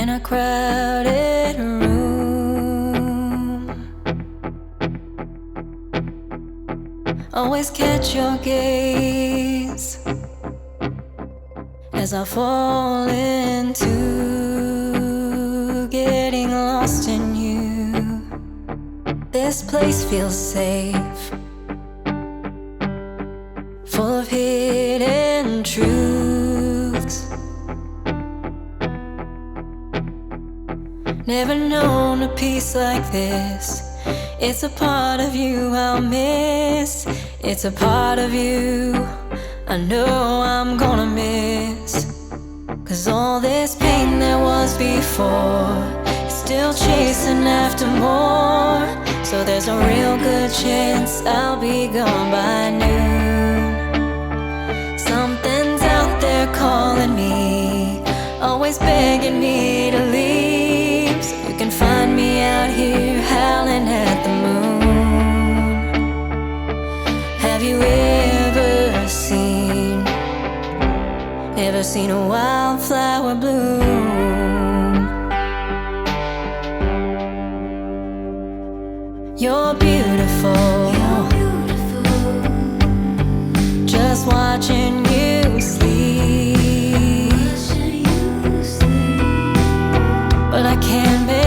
in a crowded room. Always catch your gaze as I fall into getting lost in you. This place feels safe, full of hidden truths. Never known a peace like this. It's a part of you I'll miss. It's a part of you I know I'm gonna miss. 'Cause all this pain there was before is still chasing after more. So there's a real good chance I'll be gone by noon. Something's out there calling me, always begging me to leave. So you can find me out here howling at the moon. Have you ever seen a wildflower bloom? You're beautiful, just watching you sleep. But I can't bear